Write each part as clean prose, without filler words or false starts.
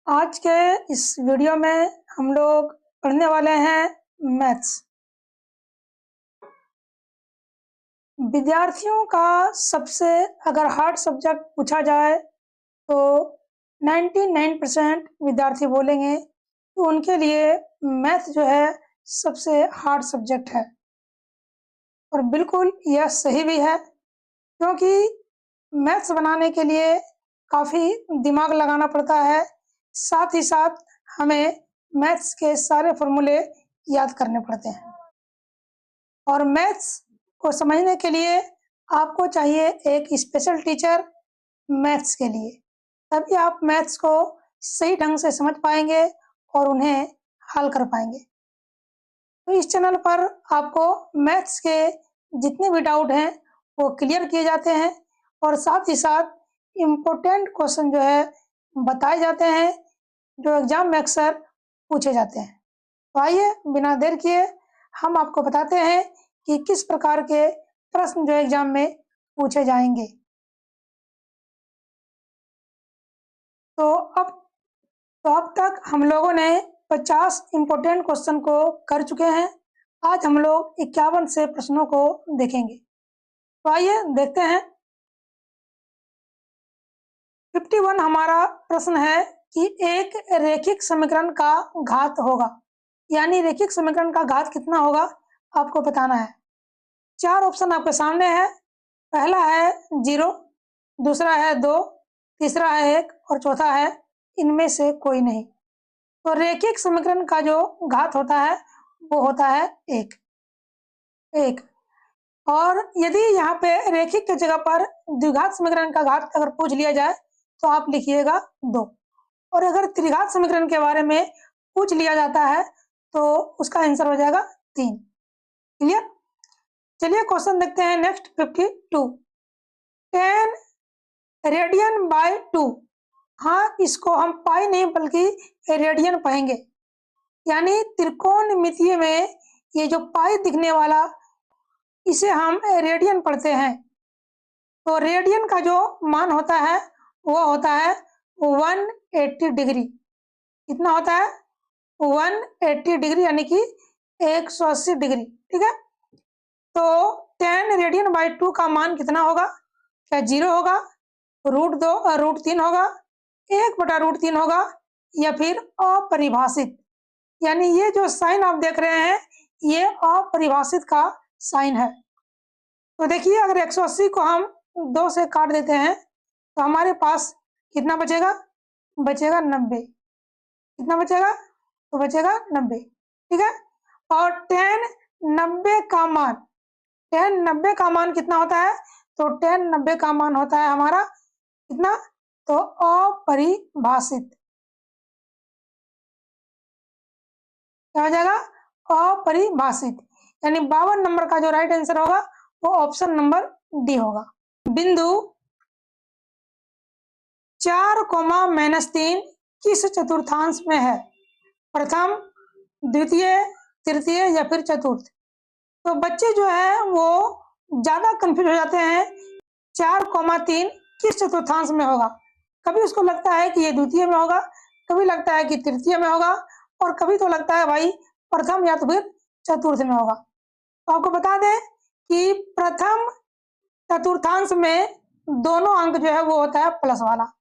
आज के इस वीडियो में हम लोग पढ़ने वाले हैं मैथ्स। विद्यार्थियों का सबसे अगर हार्ड सब्जेक्ट पूछा जाए तो 99% विद्यार्थी बोलेंगे कि उनके लिए मैथ जो है सबसे हार्ड सब्जेक्ट है। और बिल्कुल यह सही भी है, क्योंकि मैथ्स बनाने के लिए काफ़ी दिमाग लगाना पड़ता है। साथ ही साथ हमें मैथ्स के सारे फॉर्मूले याद करने पड़ते हैं। और मैथ्स को समझने के लिए आपको चाहिए एक स्पेशल टीचर मैथ्स के लिए, तभी आप मैथ्स को सही ढंग से समझ पाएंगे और उन्हें हल कर पाएंगे। तो इस चैनल पर आपको मैथ्स के जितने भी डाउट हैं वो क्लियर किए जाते हैं और साथ ही साथ इम्पोर्टेंट क्वेश्चन जो है बताए जाते हैं जो एग्जाम में अक्सर पूछे जाते हैं। तो आइए बिना देर किए हम आपको बताते हैं कि किस प्रकार के प्रश्न जो एग्जाम में पूछे जाएंगे। तो अब तक हम लोगों ने 50 इम्पोर्टेंट क्वेश्चन को कर चुके हैं। आज हम लोग 51 से प्रश्नों को देखेंगे। तो आइए देखते हैं। 51 हमारा प्रश्न है कि एक रैखिक समीकरण का घात होगा, यानी रैखिक समीकरण का घात कितना होगा आपको बताना है। 4 ऑप्शन आपके सामने है। पहला है 0, दूसरा है 2, तीसरा है 1 और चौथा है इनमें से कोई नहीं। तो रैखिक समीकरण का जो घात होता है वो होता है 1। और यदि यहाँ पे रैखिक की जगह पर द्विघात समीकरण का घात अगर पूछ लिया जाए तो आप लिखिएगा 2। और अगर त्रिघात समीकरण के बारे में पूछ लिया जाता है तो उसका आंसर हो जाएगा 3। क्लियर? चलिए क्वेश्चन देखते हैं। Next 52, 10 radian by 2। हाँ, इसको हम पाई नहीं बल्कि रेडियन पढ़ेंगे, यानी त्रिकोणमितीय में ये जो पाई दिखने वाला इसे हम रेडियन पढ़ते हैं। तो रेडियन का जो मान होता है वो होता है 180 डिग्री। कितना होता है? 180 डिग्री, यानी कि 180 डिग्री। ठीक है, तो 10 रेडियन बाय 2 का मान कितना होगा? क्या 0 होगा, √3 होगा, 1/√3 होगा, या फिर अपरिभाषित? यानी ये जो साइन आप देख रहे हैं ये अपरिभाषित का साइन है। तो देखिए, अगर 180 को हम 2 से काट देते हैं तो हमारे पास कितना बचेगा? बचेगा 90। कितना बचेगा? तो बचेगा 90। ठीक है, और 10 90 का मान, 10 90 का मान कितना होता है? तो 10 90 का मान होता है हमारा कितना? तो अपरिभाषित। क्या हो जाएगा? अपरिभाषित। यानी 52 नंबर का जो राइट आंसर होगा वो ऑप्शन नंबर डी होगा। बिंदु 4, किस चतुर्थांश में है? प्रथम, द्वितीय, तृतीय या फिर चतुर्थ? तो बच्चे जो है वो ज्यादा कंफ्यूज हो जाते हैं। 4, 3 किस चतुर्थांश में होगा? कभी उसको लगता है कि ये द्वितीय में होगा, कभी लगता है कि तृतीय में होगा, और कभी तो लगता है भाई प्रथम या तो फिर चतुर्थ में होगा। तो आपको बता दें कि प्रथम चतुर्थांश में दोनों अंक जो है वो होता है प्लस वाला।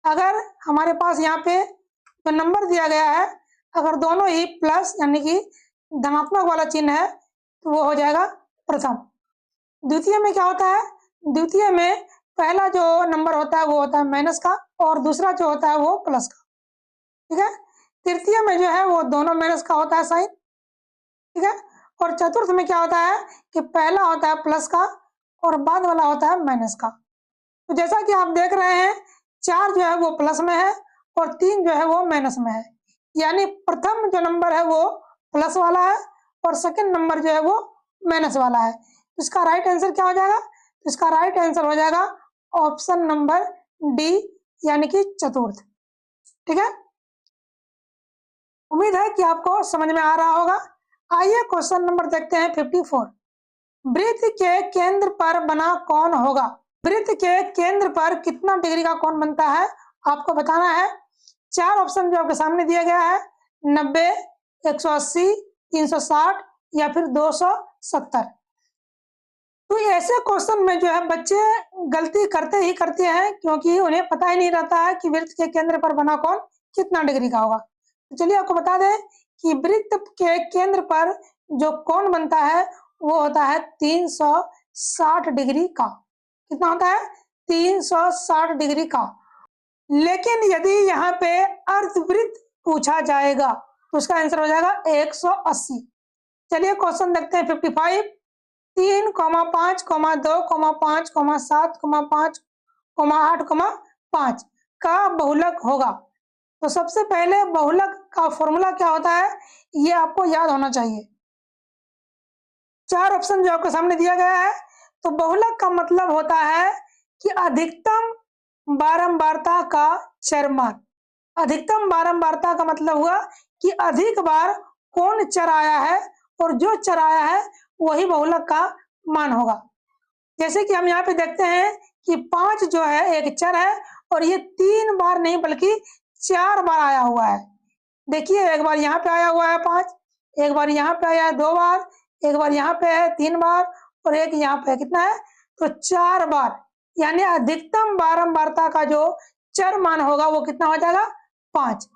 अगर हमारे पास यहाँ पे जो नंबर दिया गया है अगर दोनों ही प्लस यानी कि धनात्मक वाला चिन्ह है तो वो हो जाएगा प्रथम। द्वितीय में क्या होता है? द्वितीय में पहला जो नंबर होता है वो होता है माइनस का और दूसरा जो होता है वो प्लस का। ठीक है, तृतीय में जो है वो दोनों माइनस का होता है साइन। ठीक है, और चतुर्थ में क्या होता है कि पहला होता है प्लस का और बाद वाला होता है माइनस का। तो जैसा कि आप देख रहे हैं 4 जो है वो प्लस में है और 3 जो है वो माइनस में है, यानी प्रथम जो नंबर है वो प्लस वाला है और सेकंड नंबर जो है वो माइनस वाला है। तो इसका राइट आंसर क्या हो जाएगा? तो इसका राइट आंसर हो जाएगा ऑप्शन नंबर डी, यानी कि चतुर्थ। ठीक है, उम्मीद है कि आपको समझ में आ रहा होगा। आइए क्वेश्चन नंबर देखते हैं 54। वृत्त के केंद्र पर बना कोण होगा? वृत्त के केंद्र पर कितना डिग्री का कोण बनता है आपको बताना है। चार ऑप्शन जो आपके सामने दिया गया है 90, 180, 360 या फिर 270। तो ऐसे क्वेश्चन में जो है बच्चे गलती करते ही करते हैं, क्योंकि उन्हें पता ही नहीं रहता है कि वृत्त के केंद्र पर बना कोण कितना डिग्री का होगा। तो चलिए आपको बता दें कि वृत्त के केंद्र पर जो कोण बनता है वो होता है 360 डिग्री का। कितना होता है? 360 डिग्री का। लेकिन यदि यहाँ पे अर्धवृत्त पूछा जाएगा तो उसका आंसर हो जाएगा 180। चलिए क्वेश्चन देखते हैं 55। 3, 5, 2, 5, 7, 5, 8, 5 का बहुलक होगा। तो सबसे पहले बहुलक का फॉर्मूला क्या होता है ये आपको याद होना चाहिए। चार ऑप्शन जो आपके सामने दिया गया है, तो बहुलक का मतलब होता है कि अधिकतम बारंबारता का चरमान। अधिकतम बारंबारता का मतलब हुआ कि अधिक बार कौन चर आया है और जो चर आया है वही बहुलक का मान होगा। जैसे कि हम यहाँ पे देखते हैं कि 5 जो है एक चर है और ये 3 बार नहीं बल्कि 4 बार आया हुआ है। देखिए एक बार यहाँ पे आया हुआ है 5, एक बार यहाँ पे आया है 2 बार, एक बार यहाँ पे है 3 बार और एक यहाँ पे कितना है तो 4 बार। यानी अधिकतम बारंबारता का जो चर मान होगा वो कितना हो जाएगा 5।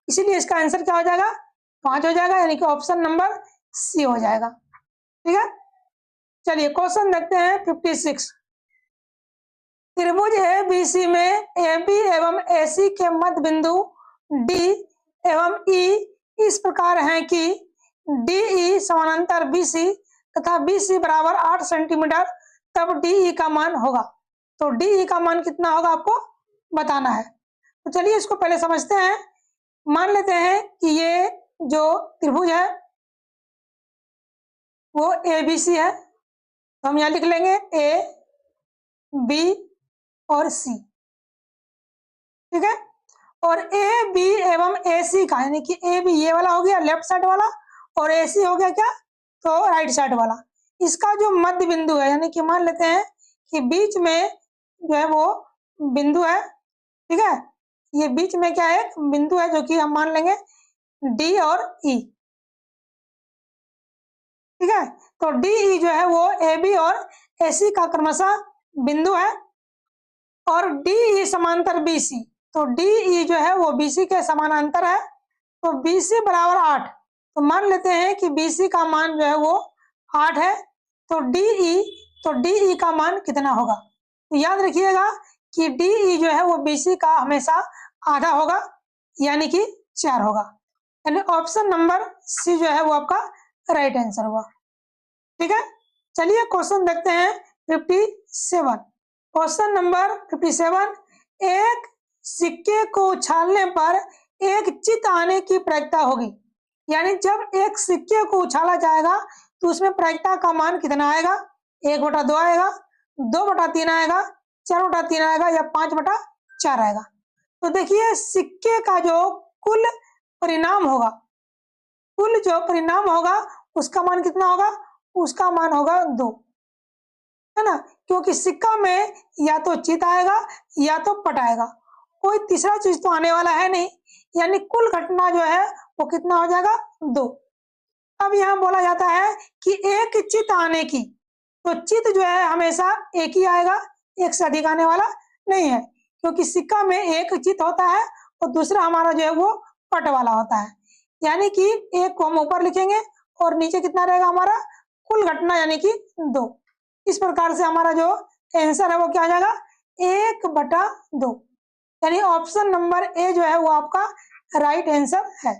इसीलिए इसका आंसर क्या हो जाएगा 5 हो जाएगा, यानी कि ऑप्शन नंबर सी हो जाएगा। ठीक है, चलिए क्वेश्चन देखते हैं 56। त्रिभुज ABC में AB एवं AC के मध्य बिंदु D एवं E इस प्रकार हैं कि DE समानांतर BC तथा BC बराबर 8 सेंटीमीटर, तब DE का मान होगा। तो DE का मान कितना होगा आपको बताना है। तो चलिए इसको पहले समझते हैं। मान लेते हैं कि ये जो त्रिभुज है वो ABC है, तो हम यहाँ लिख लेंगे A, B और C। ठीक है, और AB एवं AC का, यानी कि AB ये वाला हो गया लेफ्ट साइड वाला और AC हो गया क्या तो राइट साइड वाला। इसका जो मध्य बिंदु है, यानी कि मान लेते हैं कि बीच में जो है वो बिंदु है। ठीक है, ये बीच में क्या है बिंदु है जो कि हम मान लेंगे D और E। ठीक है, तो DE जो है वो AB और AC का क्रमशः बिंदु है और DE समांतर BC, तो DE जो है वो BC के समानांतर है। तो BC बराबर 8, तो मान लेते हैं कि BC का मान जो है वो 8 है। तो DE का मान कितना होगा? तो याद रखिएगा कि DE जो है वो BC का हमेशा आधा होगा, यानी कि 4 होगा। यानी ऑप्शन नंबर सी जो है वो आपका राइट आंसर हुआ। ठीक है, चलिए क्वेश्चन देखते हैं 57। Question number 57। एक सिक्के को उछालने पर एक चित्त आने की प्रायिकता होगी, यानी जब एक सिक्के को उछाला जाएगा तो उसमें प्रायिकता का मान कितना आएगा? 1/2 आएगा, 2/3 आएगा, 4/3 आएगा या 5/4 आएगा। तो देखिए सिक्के का जो कुल परिणाम होगा, कुल जो परिणाम होगा उसका मान कितना होगा? उसका मान होगा 2, है ना, क्योंकि सिक्का में या तो चित आएगा या तो पट आएगा, कोई तीसरा चीज तो आने वाला है नहीं, यानी कुल घटना जो है वो कितना हो जाएगा 2। अब यहाँ बोला जाता है कि एक चित आने की, तो चित जो है हमेशा एक ही आएगा, एक से अधिक आने वाला नहीं है, क्योंकि सिक्का में एक चित होता है और दूसरा हमारा जो है वो पट वाला होता है। यानी कि एक को हम ऊपर लिखेंगे और नीचे कितना रहेगा हमारा कुल घटना, यानी कि 2। इस प्रकार से हमारा जो आंसर है वो क्या आ जाएगा 1/2, यानी ऑप्शन नंबर ए जो है वो आपका राइट आंसर है।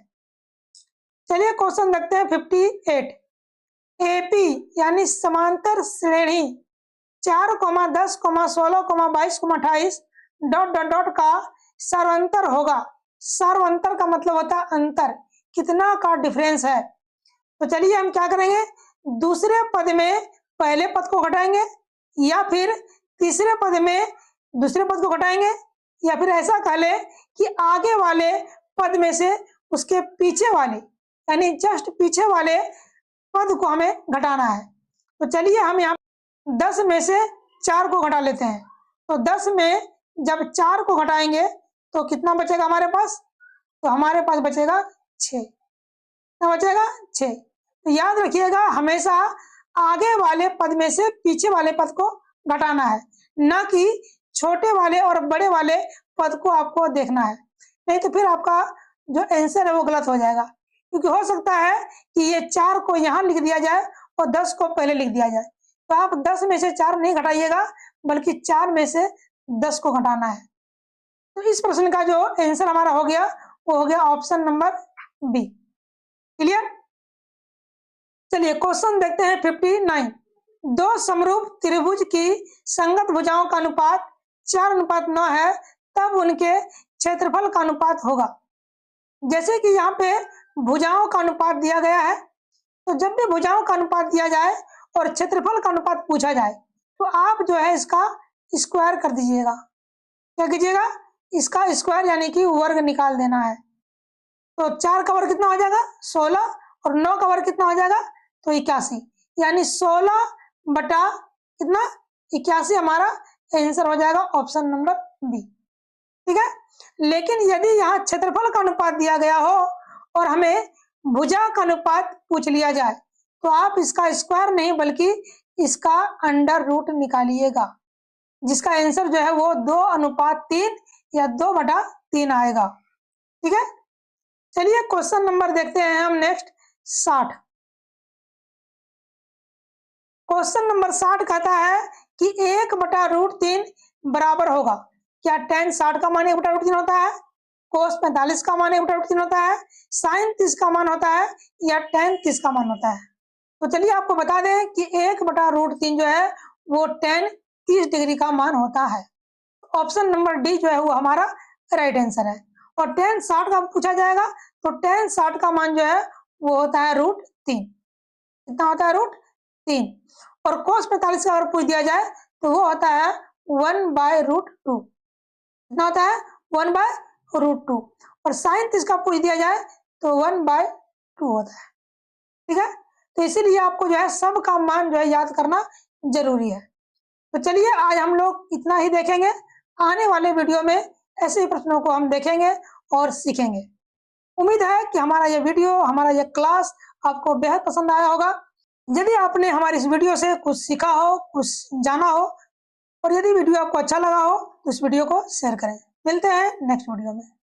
चलिए क्वेश्चन देखते हैं 58। AP यानी समांतर श्रेणी 4, 10, 16, 22, 28 ... का सर्वांतर होगा। सर्वांतर का मतलब होता है अंतर, कितना का डिफरेंस है। तो चलिए हम क्या करेंगे, दूसरे पद में पहले पद को घटाएंगे या फिर तीसरे पद में दूसरे पद को घटाएंगे, या फिर ऐसा कह ले कि आगे वाले पद में से उसके पीछे वाले, यानी जस्ट पीछे वाले पद को हमें घटाना है। तो चलिए हम यहाँ 10 में से 4 को घटा लेते हैं। तो 10 में जब 4 को घटाएंगे तो कितना बचेगा हमारे पास तो हमारे पास बचेगा 6। क्या बचेगा? 6। तो याद रखिएगा, हमेशा आगे वाले पद में से पीछे वाले पद को घटाना है, ना कि छोटे वाले और बड़े वाले पद को आपको देखना है, नहीं तो फिर आपका जो आंसर है वो गलत हो जाएगा। क्योंकि हो सकता है कि ये 4 को यहाँ लिख दिया जाए और 10 को पहले लिख दिया जाए, तो आप 10 में से 4 नहीं घटाइएगा, बल्कि 4 में से 10 को घटाना है। तो इस प्रश्न का जो आंसर हमारा हो गया वो हो गया ऑप्शन नंबर बी। क्लियर? चलिए क्वेश्चन देखते हैं 59। दो समरूप त्रिभुज की संगत भुजाओं का अनुपात 4:9 है, तब उनके क्षेत्रफल का अनुपात होगा। जैसे कि यहाँ पे भुजाओं का अनुपात दिया गया है, तो जब भी भुजाओं का अनुपात दिया जाए और क्षेत्रफल का अनुपात पूछा जाए तो आप जो है इसका स्क्वायर कर दीजिएगा। क्या कीजिएगा? इसका स्क्वायर यानी कि वर्ग निकाल देना है। तो 4 का वर्ग कितना हो जाएगा? 16, और 9 का वर्ग कितना हो जाएगा? तो 81, यानी 16 बटा कितना? 81 हमारा आंसर हो जाएगा ऑप्शन नंबर बी। ठीक है। लेकिन यदि यहाँ क्षेत्रफल का अनुपात दिया गया हो और हमें भुजा का अनुपात पूछ लिया जाए तो आप इसका स्क्वायर नहीं बल्कि इसका अंडर रूट निकालिएगा, जिसका आंसर जो है वो 2:3 या 2/3 आएगा। ठीक है। चलिए क्वेश्चन नंबर देखते हैं हम नेक्स्ट 60। क्वेश्चन नंबर 60 कहता है कि 1/√3 बराबर होगा। क्या tan 60 का मान 1/√3 होता है, cos 45 का मान 1/√3 होता है, sin 30 का मान होता है, या tan 30 का मान होता है? तो चलिए आपको बता दें कि 1/√3 जो है वो tan 30 डिग्री का मान होता है। ऑप्शन नंबर डी जो है वो हमारा राइट आंसर है। और tan 60 का पूछा जाएगा तो tan 60 का मान जो है वो होता है √3। कितना होता है? √3। और cos 45 का अगर पूछ दिया जाए तो वो होता है 1/√2। कितना होता है? 1/√2। और sin 30 का पूछ दिया जाए तो 1/2 होता है। ठीक है। तो इसीलिए आपको जो है सब का मान जो है याद करना जरूरी है। तो चलिए आज हम लोग इतना ही देखेंगे। आने वाले वीडियो में ऐसे ही प्रश्नों को हम देखेंगे और सीखेंगे। उम्मीद है कि हमारा ये वीडियो, हमारा ये क्लास आपको बेहद पसंद आया होगा। यदि आपने हमारी इस वीडियो से कुछ सीखा हो, कुछ जाना हो, और यदि वीडियो आपको अच्छा लगा हो तो इस वीडियो को शेयर करें। मिलते हैं नेक्स्ट वीडियो में।